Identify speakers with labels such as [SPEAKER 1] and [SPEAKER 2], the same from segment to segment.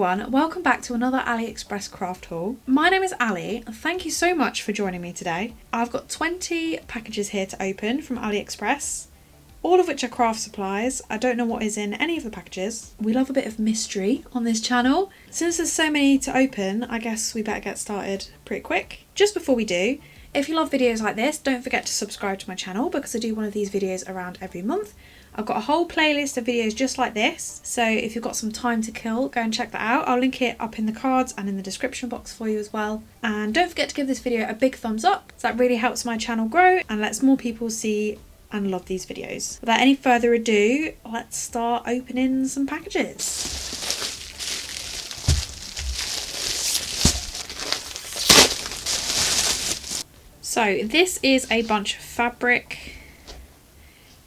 [SPEAKER 1] everyone, welcome back to another AliExpress craft haul. My name is Ali, thank you so much for joining me today. I've got 20 packages here to open from AliExpress, all of which are craft supplies. I don't know what is in any of the packages. We love a bit of mystery on this channel. Since there's so many to open, I guess we better get started pretty quick. Just before we do, if you love videos like this, don't forget to subscribe to my channel because I do one of these videos around every month. I've got a whole playlist of videos just like this, so if you've got some time to kill, go and check that out. I'll link it up in the cards and in the description box for you as well. And don't forget to give this video a big thumbs up, that really helps my channel grow and lets more people see and love these videos. Without any further ado, let's start opening some packages. So this is a bunch of fabric.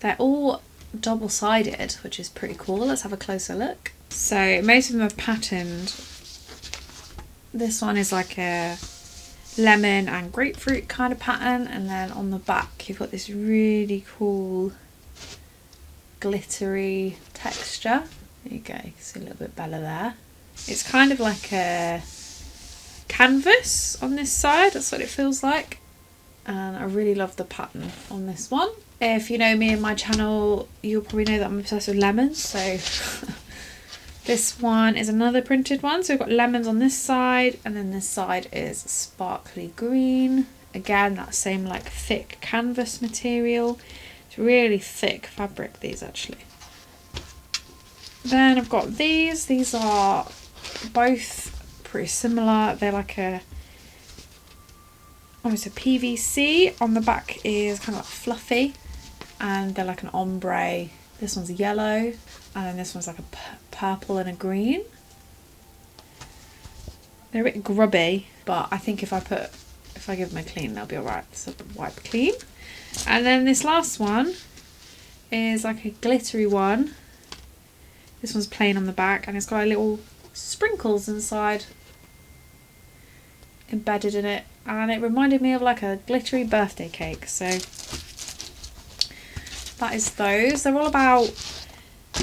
[SPEAKER 1] They're all double-sided, which is pretty cool. Let's have a closer look. So most of them are patterned. This one is like a lemon and grapefruit kind of pattern, and then on the back you've got this really cool glittery texture. There you go, you can see a little bit better there. It's kind of like a canvas on this side, that's what it feels like. And I really love the pattern on this one. If you know me and my channel, you'll probably know that I'm obsessed with lemons, so this one is another printed one. So we've got lemons on this side, and then this side is sparkly green. Again, that same like thick canvas material. It's really thick fabric, these actually. Then I've got these are both pretty similar. They're like almost a PVC. On the back is kind of like fluffy, and they're like an ombre. This one's yellow, and then this one's like a purple and a green. They're a bit grubby, but I think if I give them a clean, they'll be alright. So wipe clean. And then this last one is like a glittery one. This one's plain on the back, and it's got a little sprinkles inside embedded in it, and it reminded me of like a glittery birthday cake. So that is those. They're all about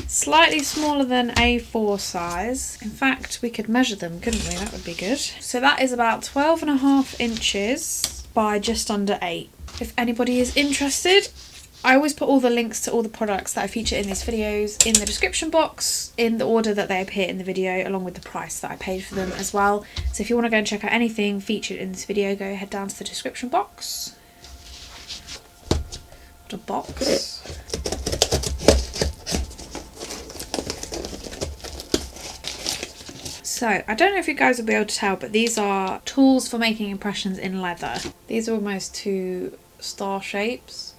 [SPEAKER 1] slightly smaller than A4 size. In fact, we could measure them, couldn't we? That would be good. So that is about 12.5 inches by just under 8. If anybody is interested, I always put all the links to all the products that I feature in these videos in the description box in the order that they appear in the video, along with the price that I paid for them as well. So if you want to go and check out anything featured in this video, go head down to the description box. What a box. So, I don't know if you guys will be able to tell, but these are tools for making impressions in leather. These are almost two star shapes.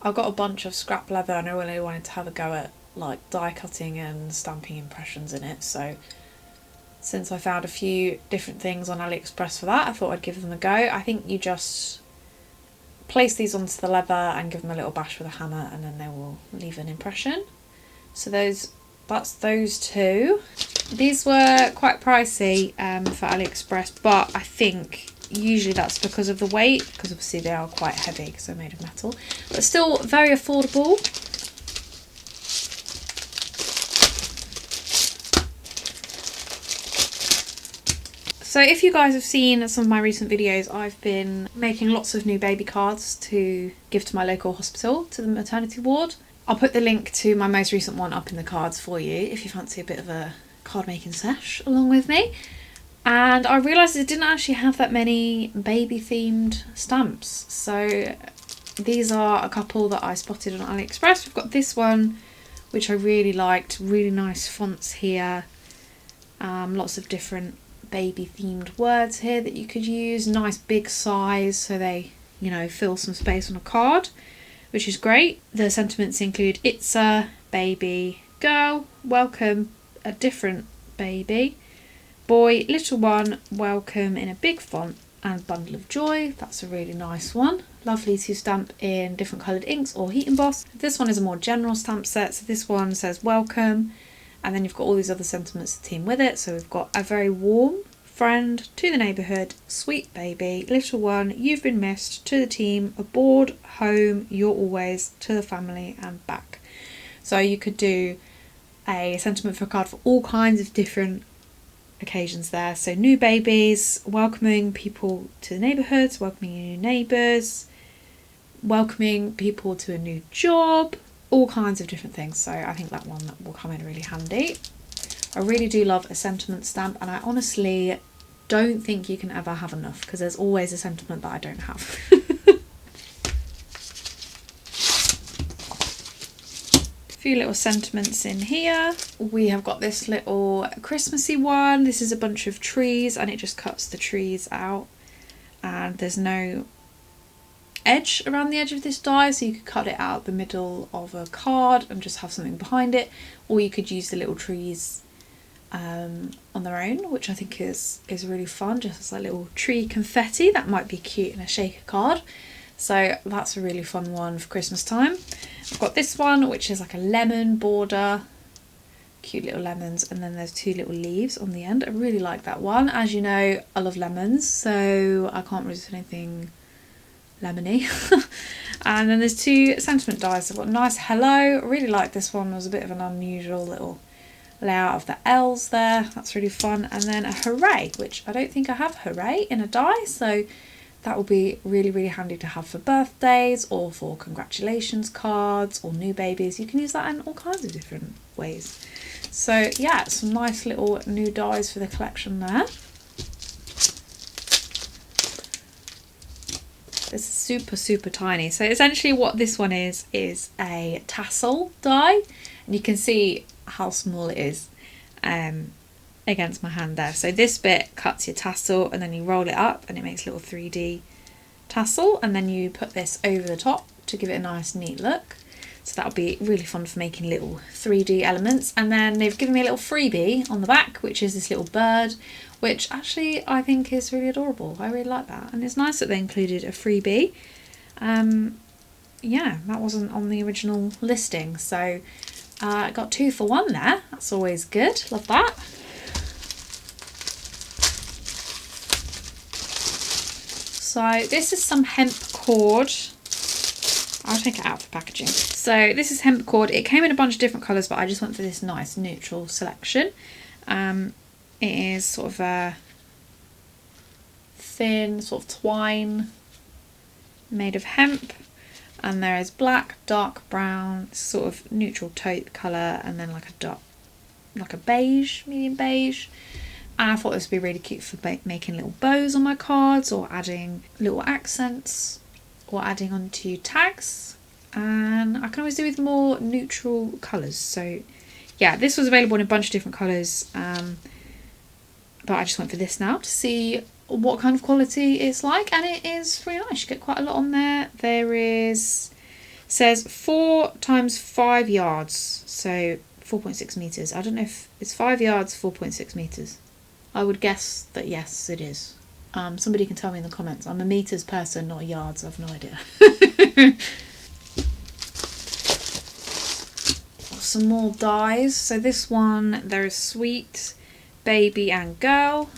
[SPEAKER 1] I've got a bunch of scrap leather and I really wanted to have a go at like die cutting and stamping impressions in it. So since I found a few different things on AliExpress for that, I thought I'd give them a go. I think you just place these onto the leather and give them a little bash with a hammer, and then they will leave an impression. So that's those two. These were quite pricey for AliExpress, but I think usually that's because of the weight, because obviously they are quite heavy because they're made of metal, but still very affordable. So if you guys have seen some of my recent videos, I've been making lots of new baby cards to give to my local hospital, to the maternity ward. I'll put the link to my most recent one up in the cards for you if you fancy a bit of a card making sesh along with me. And I realised it didn't actually have that many baby themed stamps. So these are a couple that I spotted on AliExpress. We've got this one, which I really liked, really nice fonts here. Lots of different baby themed words here that you could use. Nice big size, so they, you know, fill some space on a card, which is great. The sentiments include it's a baby, girl, welcome, a different baby, boy, little one, welcome in a big font, and bundle of joy. That's a really nice one. Lovely to stamp in different coloured inks or heat emboss. This one is a more general stamp set, so this one says welcome, and then you've got all these other sentiments to team with it. So we've got a very warm friend, to the neighbourhood, sweet baby, little one, you've been missed, to the team, aboard, home, you're always, to the family, and back. So you could do a sentiment for a card for all kinds of different occasions there. So new babies, welcoming people to the neighbourhoods, welcoming new neighbours, welcoming people to a new job, all kinds of different things. So I think that one will come in really handy. I really do love a sentiment stamp, and I honestly don't think you can ever have enough, because there's always a sentiment that I don't have. A few little sentiments in here. We have got this little Christmassy one. This is a bunch of trees, and it just cuts the trees out, and there's no edge around the edge of this die, so you could cut it out the middle of a card and just have something behind it, or you could use the little trees on their own, which I think is really fun, just as like little tree confetti. That might be cute in a shaker card, so that's a really fun one for Christmas time. I've got this one, which is like a lemon border, cute little lemons, and then there's two little leaves on the end. I really like that one. As you know, I love lemons, so I can't resist anything lemony. And then there's two sentiment dies. I've got nice hello. I really like this one. It was a bit of an unusual little layout of the L's there. That's really fun. And then a hooray, which I don't think I have hooray in a die, so that will be really, really handy to have for birthdays or for congratulations cards or new babies. You can use that in all kinds of different ways. So yeah, some nice little new dies for the collection there. It's super tiny. So essentially what this one is a tassel die, and you can see how small it is against my hand there. So this bit cuts your tassel, and then you roll it up and it makes a little 3D tassel, and then you put this over the top to give it a nice neat look. So that'll be really fun for making little 3D elements. And then they've given me a little freebie on the back, which is this little bird, which actually I think is really adorable. I really like that, and it's nice that they included a freebie. Yeah, that wasn't on the original listing, so I got 2 for 1 there. That's always good, love that. So this is some hemp cord. I'll take it out for packaging. So this is hemp cord. It came in a bunch of different colours, but I just went for this nice neutral selection. It is sort of a thin sort of twine made of hemp, and there is black, dark brown, sort of neutral taupe colour, and then like a dark, like a beige, medium beige. And I thought this would be really cute for making little bows on my cards, or adding little accents, or adding onto tags. And I can always do with more neutral colours. So yeah, this was available in a bunch of different colours, but I just went for this now to see what kind of quality it's like, and it is really nice. You get quite a lot on there. There is, says 4 times 5 yards, so 4.6 meters. I don't know if it's 5 yards, 4.6 meters. I would guess that yes, it is. Somebody can tell me in the comments. I'm a meters person, not yards. I've no idea. Some more dies. So this one, there is sweet, baby and girl.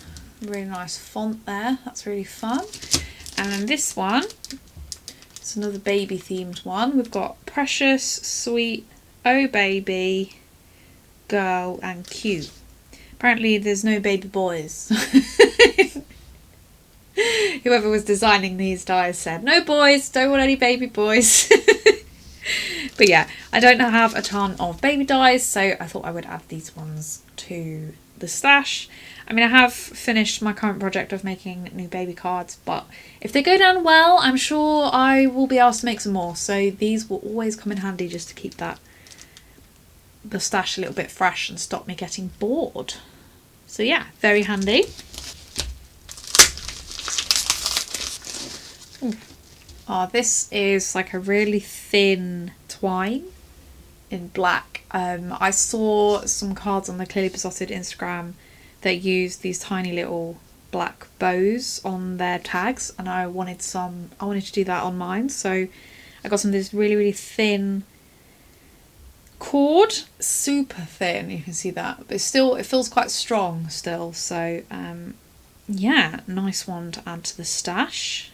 [SPEAKER 1] Really nice font there. That's really fun. And then this one, it's another baby themed one. We've got precious, sweet, oh baby, girl and cute. Apparently there's no baby boys. Whoever was designing these dies said, no boys, don't want any baby boys. But yeah, I don't have a ton of baby dies, so I thought I would add these ones to the stash. I mean, I have finished my current project of making new baby cards, but if they go down well, I'm sure I will be asked to make some more. So these will always come in handy just to keep the stash a little bit fresh and stop me getting bored. So yeah, very handy. This is like a really thin twine in black. I saw some cards on the Clearly Besotted Instagram that use these tiny little black bows on their tags, and I wanted to do that on mine, so I got some of this really thin cord, super thin, you can see that, but it feels quite strong still, so yeah, nice one to add to the stash.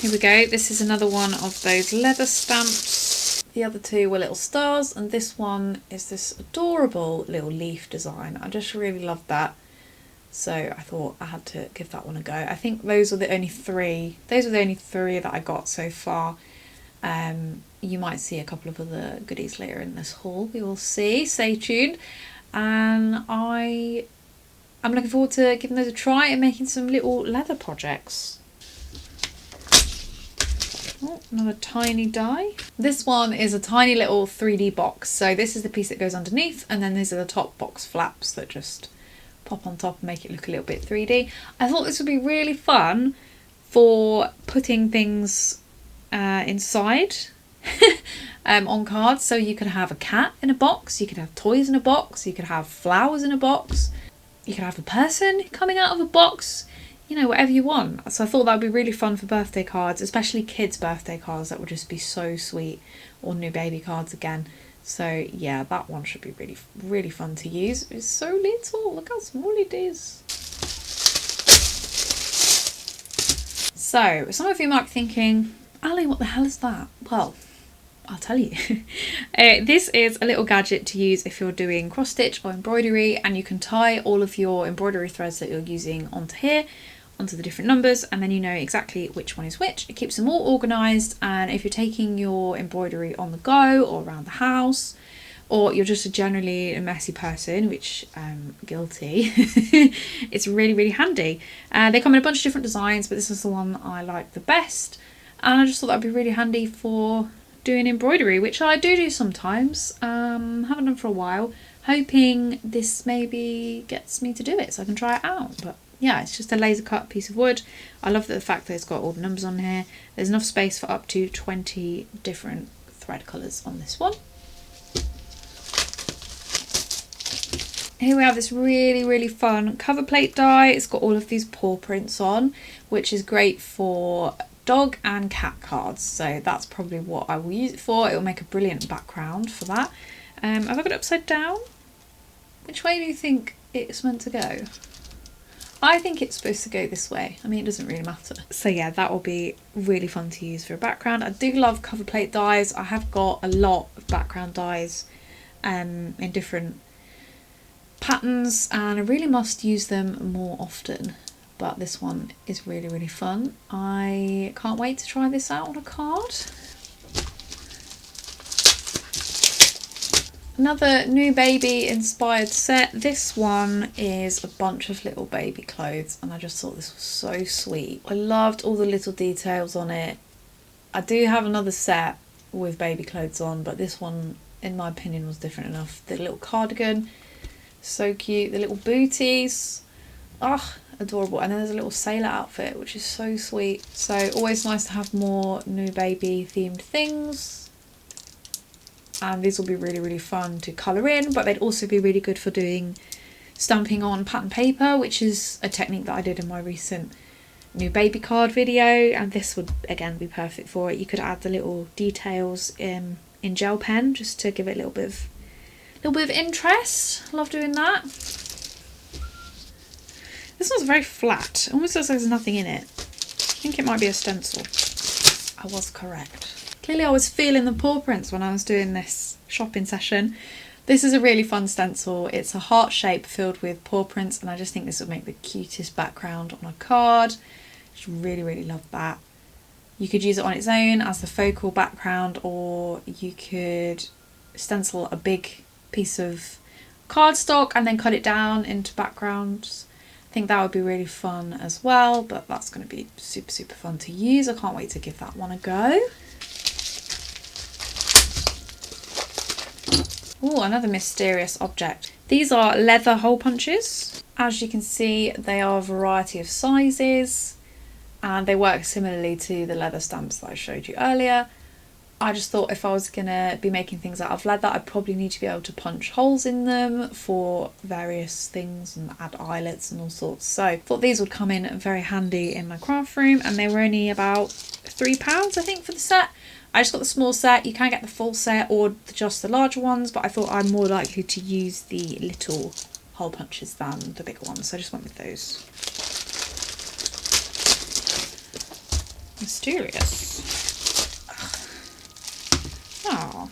[SPEAKER 1] Here we go, this is another one of those leather stamps. The other two were little stars, and this one is this adorable little leaf design. I just really loved that. So I thought I had to give that one a go. I think those are the only three. Those are the only three that I got so far. You might see a couple of other goodies later in this haul. We will see. Stay tuned. And I'm looking forward to giving those a try and making some little leather projects. Oh, another tiny die. This one is a tiny little 3D box. So this is the piece that goes underneath, and then these are the top box flaps that just pop on top and make it look a little bit 3D. I thought this would be really fun for putting things inside on cards. So you could have a cat in a box, you could have toys in a box, you could have flowers in a box, you could have a person coming out of a box. You know, whatever you want. So I thought that would be really fun for birthday cards, especially kids' birthday cards. That would just be so sweet. Or new baby cards again. So yeah, that one should be really, really fun to use. It's so little. Look how small it is. So some of you might be thinking, Ali, what the hell is that? Well, I'll tell you. This is a little gadget to use if you're doing cross stitch or embroidery, and you can tie all of your embroidery threads that you're using onto here, onto the different numbers, and then you know exactly which one is which. It keeps them all organised, and if you're taking your embroidery on the go or around the house, or you're just generally a messy person, which I'm guilty, it's really, really handy. They come in a bunch of different designs, but this is the one I like the best, and I just thought that'd be really handy for doing embroidery, which I do sometimes. Haven't done for a while, hoping this maybe gets me to do it so I can try it out. But yeah, it's just a laser cut piece of wood. I love the fact that it's got all the numbers on here. There's enough space for up to 20 different thread colours on this one. Here we have this really, really fun cover plate die. It's got all of these paw prints on, which is great for dog and cat cards. So that's probably what I will use it for. It will make a brilliant background for that. Have I got it upside down? Which way do you think it's meant to go? I think it's supposed to go this way. I mean, it doesn't really matter. So yeah, that will be really fun to use for a background. I do love cover plate dies. I have got a lot of background dies in different patterns, and I really must use them more often. But this one is really, really fun. I can't wait to try this out on a card. Another new baby inspired set. This one is a bunch of little baby clothes, and I just thought this was so sweet. I loved all the little details on it. I do have another set with baby clothes on, but this one, in my opinion, was different enough. The little cardigan, so cute. The little booties, ah, adorable. And then there's a little sailor outfit, which is so sweet. So always nice to have more new baby themed things. And these will be really, really fun to colour in, but they'd also be really good for doing stamping on pattern paper, which is a technique that I did in my recent new baby card video, and this would again be perfect for it. You could add the little details in gel pen just to give it a little bit of interest. Love doing that. This one's very flat. It almost looks like there's nothing in it. I think it might be a stencil. I was correct. Clearly I was feeling the paw prints when I was doing this shopping session. This is a really fun stencil. It's a heart shape filled with paw prints, and I just think this would make the cutest background on a card. Just really, really love that. You could use it on its own as the focal background, or you could stencil a big piece of cardstock and then cut it down into backgrounds. I think that would be really fun as well, but that's going to be super, super fun to use. I can't wait to give that one a go. Oh, another mysterious object. These are leather hole punches. As you can see, they are a variety of sizes, and they work similarly to the leather stamps that I showed you earlier. I just thought if I was gonna be making things out of leather, I'd probably need to be able to punch holes in them for various things and add eyelets and all sorts. So I thought these would come in very handy in my craft room, and they were only about £3, I think, for the set. I just got the small set. You can get the full set or just the larger ones, but I thought I'm more likely to use the little hole punches than the bigger ones, so I just went with those. Mysterious. Oh,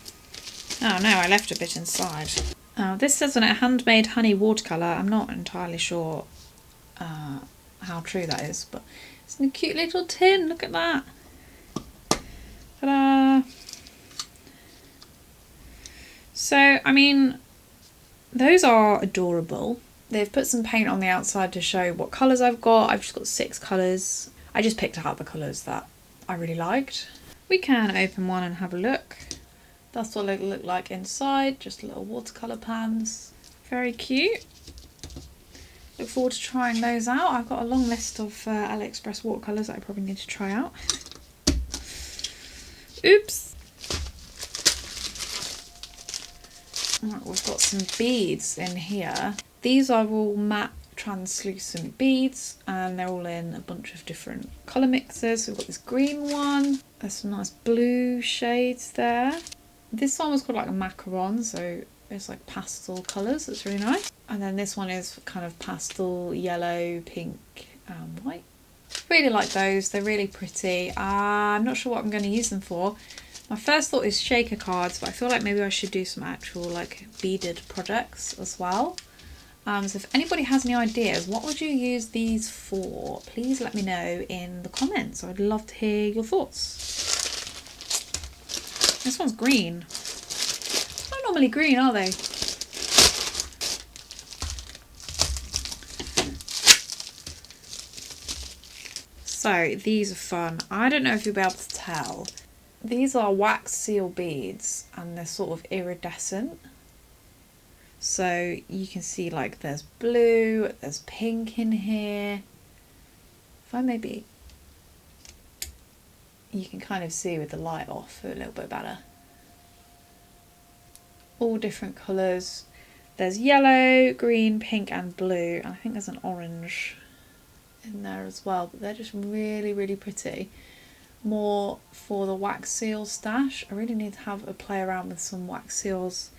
[SPEAKER 1] Oh no, I left a bit inside. Oh, this says on it handmade honey watercolour. I'm not entirely sure how true that is, but it's in a cute little tin. Look at that. Ta-da! So, I mean, those are adorable. They've put some paint on the outside to show what colours I've got. I've just got 6 colours. I just picked out the colours that I really liked. We can open one and have a look. That's what they look like inside, just little watercolour pans. Very cute. Look forward to trying those out. I've got a long list of AliExpress watercolours that I probably need to try out. Oops. Right, we've got some beads in here. These are all matte translucent beads and they're all in a bunch of different colour mixes. So we've got this green one. There's some nice blue shades there. This one was called like a macaron, so it's like pastel colours. It's really nice. And then this one is kind of pastel yellow, pink and white. Really like those. They're really pretty. I'm not sure what I'm going to use them for. My first thought is shaker cards, but I feel like maybe I should do some actual like beaded projects as well. So if anybody has any ideas, what would you use these for? Please let me know in the comments. I'd love to hear your thoughts. This one's green. They're not normally green, are they? So these are fun. I don't know if you'll be able to tell. These are wax seal beads and they're sort of iridescent. So you can see like there's blue, there's pink in here. If I maybe, you can kind of see with the light off a little bit better. All different colours. There's yellow, green, pink and blue. And I think there's an orange in there as well, but they're just really, really pretty. More for the wax seal stash. I really need to have a play around with some wax seals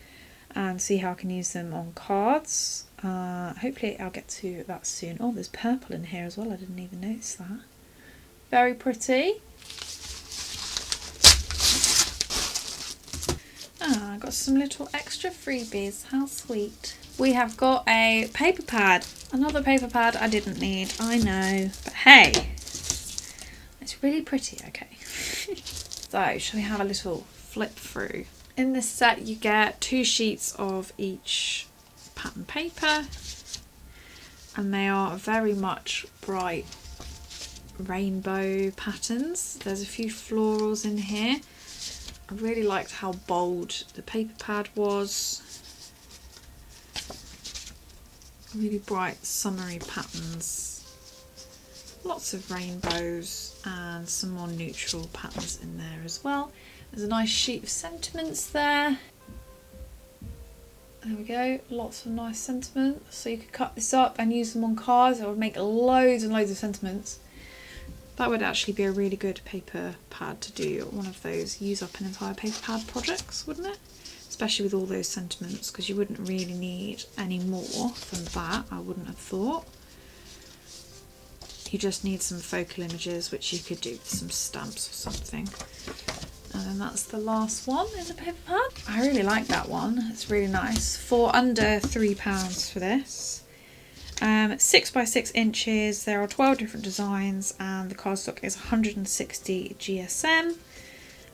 [SPEAKER 1] and see how I can use them on cards. Hopefully I'll get to that soon. Oh, there's purple in here as well. I didn't even notice that. Very pretty. I got some little extra freebies. How sweet. We have got a paper pad. Another paper pad I didn't need, I know. But hey, it's really pretty, okay. So, shall we have a little flip through? In this set you get 2 sheets of each pattern paper. And they are very much bright rainbow patterns. There's a few florals in here. I really liked how bold the paper pad was. Really bright summery patterns. Lots of rainbows and some more neutral patterns in there as well. There's a nice sheet of sentiments there. There we go, lots of nice sentiments. So you could cut this up and use them on cards. It would make loads and loads of sentiments. That would actually be a really good paper pad to do one of those use up an entire paper pad projects, wouldn't it? Especially with all those sentiments, because you wouldn't really need any more than that, I wouldn't have thought. You just need some focal images, which you could do with some stamps or something. And then that's the last one in the paper pad. I really like that one, it's really nice. For under £3 for this. 6 by 6 inches, there are 12 different designs and the cardstock is 160 GSM.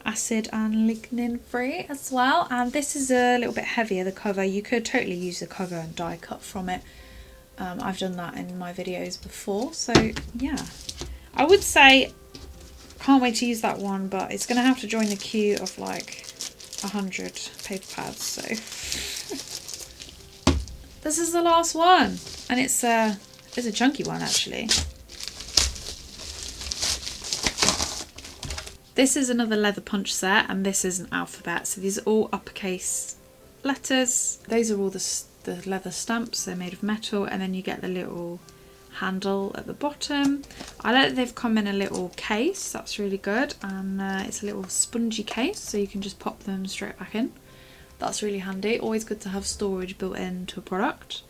[SPEAKER 1] Acid and lignin free as well, and this is a little bit heavier, the cover. You could totally use the cover and die cut from it. I've done that in my videos before, so yeah. I would say, can't wait to use that one, but it's going to have to join the queue of like 100 paper pads, so. This is the last one, and it's a chunky one actually. This is another leather punch set, and this is an alphabet. So these are all uppercase letters. Those are all the leather stamps. They're made of metal, and then you get the little handle at the bottom. I like that they've come in a little case. That's really good, and it's a little spongy case, so you can just pop them straight back in. That's really handy. Always good to have storage built into a product.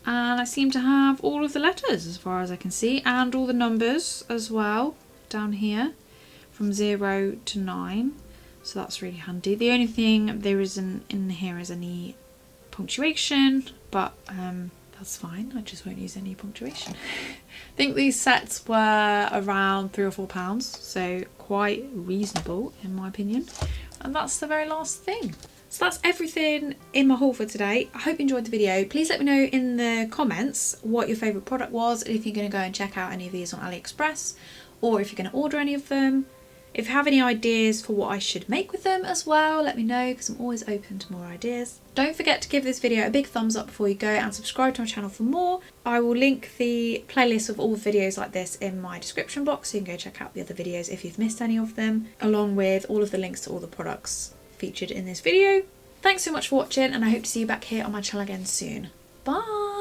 [SPEAKER 1] And I seem to have all of the letters as far as I can see, and all the numbers as well down here. From 0 to 9, so that's really handy. The only thing there isn't in here is any punctuation, but that's fine, I just won't use any punctuation. I think these sets were around £3 or £4, so quite reasonable in my opinion. And that's the very last thing. So that's everything in my haul for today. I hope you enjoyed the video. Please let me know in the comments what your favourite product was, and if you're going to go and check out any of these on AliExpress, or if you're going to order any of them. If you have any ideas for what I should make with them as well, let me know, because I'm always open to more ideas. Don't forget to give this video a big thumbs up before you go, and subscribe to my channel for more. I will link the playlist of all the videos like this in my description box, so you can go check out the other videos if you've missed any of them, along with all of the links to all the products featured in this video. Thanks so much for watching, and I hope to see you back here on my channel again soon. Bye!